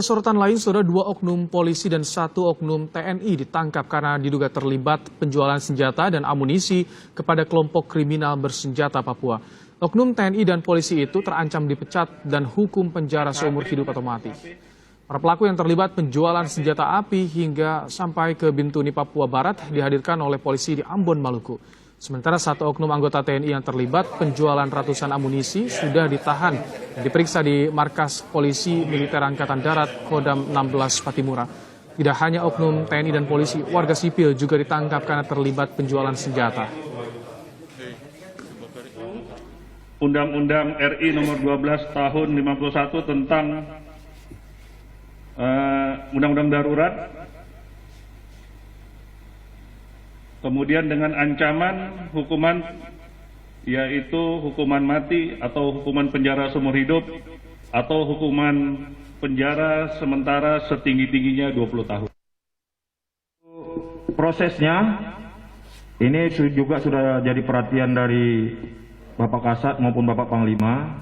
Sorotan lain, saudara, 2 oknum polisi dan 1 oknum TNI ditangkap karena diduga terlibat penjualan senjata dan amunisi kepada kelompok kriminal bersenjata Papua. Oknum TNI dan polisi itu terancam dipecat dan hukum penjara seumur hidup atau mati. Para pelaku yang terlibat penjualan senjata api hingga sampai ke Bintuni, Papua Barat dihadirkan oleh polisi di Ambon, Maluku. Sementara 1 oknum anggota TNI yang terlibat penjualan ratusan amunisi sudah ditahan dan diperiksa di markas polisi militer Angkatan Darat Kodam 16 Patimura. Tidak hanya oknum TNI dan polisi, warga sipil juga ditangkap karena terlibat penjualan senjata. Undang-Undang RI nomor 12 tahun 51 tentang Undang-Undang Darurat, kemudian dengan ancaman hukuman yaitu hukuman mati atau hukuman penjara seumur hidup atau hukuman penjara sementara setinggi-tingginya 20 tahun. Prosesnya ini juga sudah jadi perhatian dari Bapak Kasat maupun Bapak Panglima,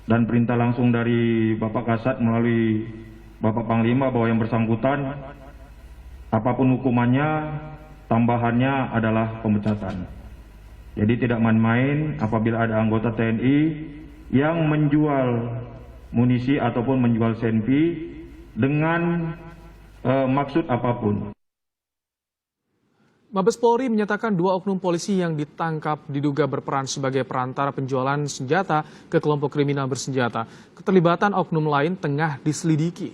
dan perintah langsung dari Bapak Kasat melalui Bapak Panglima bahwa yang bersangkutan apapun hukumannya, tambahannya adalah pemecatan. Jadi tidak main-main apabila ada anggota TNI yang menjual munisi ataupun menjual senpi dengan maksud apapun. Mabes Polri menyatakan 2 oknum polisi yang ditangkap diduga berperan sebagai perantara penjualan senjata ke kelompok kriminal bersenjata. Keterlibatan oknum lain tengah diselidiki.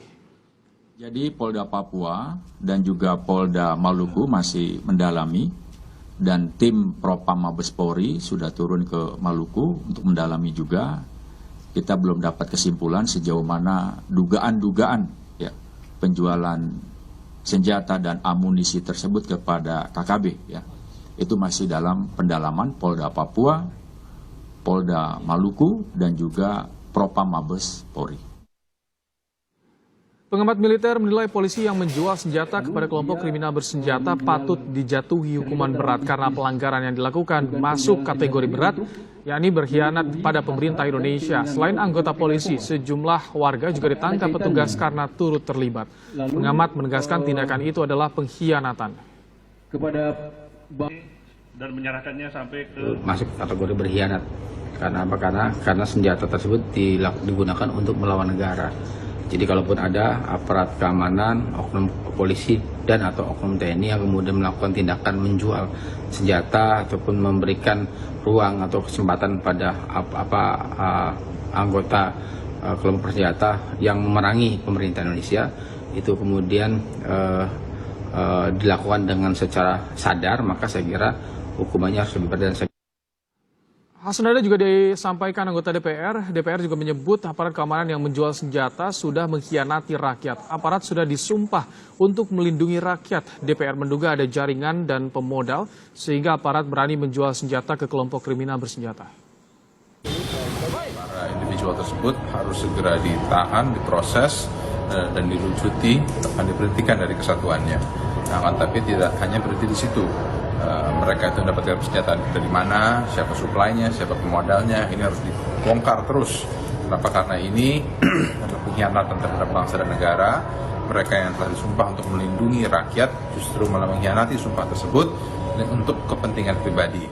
Jadi Polda Papua dan juga Polda Maluku masih mendalami, dan tim Propam Mabes Polri sudah turun ke Maluku untuk mendalami juga. Kita belum dapat kesimpulan sejauh mana dugaan-dugaan ya, penjualan senjata dan amunisi tersebut kepada KKB. Ya. Itu masih dalam pendalaman Polda Papua, Polda Maluku, dan juga Propam Mabes Polri. Pengamat militer menilai polisi yang menjual senjata kepada kelompok kriminal bersenjata patut dijatuhi hukuman berat karena pelanggaran yang dilakukan masuk kategori berat, yakni berkhianat pada pemerintah Indonesia. Selain anggota polisi, sejumlah warga juga ditangkap petugas karena turut terlibat. Pengamat menegaskan tindakan itu adalah pengkhianatan. Dan menyerahkannya sampai ke masuk kategori berkhianat. Karena apa? Karena senjata tersebut digunakan untuk melawan negara. Jadi kalaupun ada aparat keamanan, oknum polisi dan atau oknum TNI yang kemudian melakukan tindakan menjual senjata ataupun memberikan ruang atau kesempatan pada anggota kelompok bersenjata yang memerangi pemerintah Indonesia, itu kemudian dilakukan dengan secara sadar, maka saya kira hukumannya harus lebih berat. Hal senada juga disampaikan anggota DPR. DPR juga menyebut aparat keamanan yang menjual senjata sudah mengkhianati rakyat. Aparat sudah disumpah untuk melindungi rakyat. DPR menduga ada jaringan dan pemodal sehingga aparat berani menjual senjata ke kelompok kriminal bersenjata. Para individual tersebut harus segera ditahan, diproses, dan dilucuti, akan diberhentikan dari kesatuannya. Nah, tapi tidak hanya berhenti di situ. Mereka itu mendapatkan senjata dari mana, siapa suplainya, siapa pemodalnya, ini harus dibongkar terus. Kenapa? Karena ini adalah pengkhianatan terhadap bangsa dan negara. Mereka yang telah disumpah untuk melindungi rakyat justru malah mengkhianati sumpah tersebut untuk kepentingan pribadi.